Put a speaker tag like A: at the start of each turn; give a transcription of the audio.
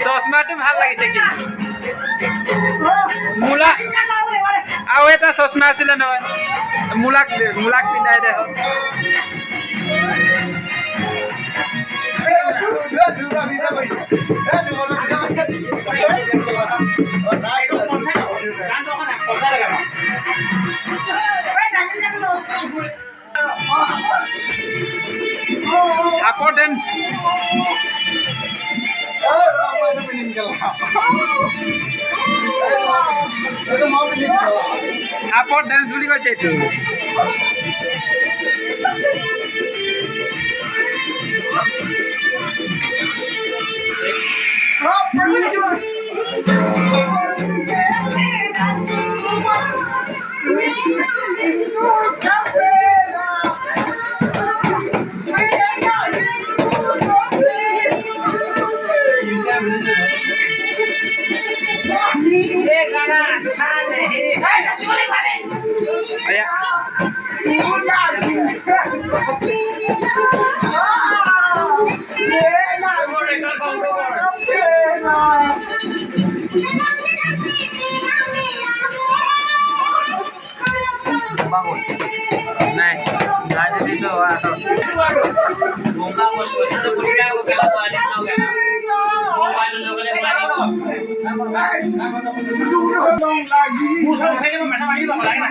A: চশমাটো ভাল লাগিছে কি মূলা আৰু এটা চশমা আছিলে নহয় মূলাক পিন্ধাই দে আপৰ ডেন্স আপৰ ডেন্স বুলি কৈছে এইটো Này, lại đi rồi à? Muốn bao một buổi sáng buổi cao của cái là đi đâu cả? Muốn bao nhiêu cái này đi đâu? Mua xong thấy mà nó ấy rồi lại này.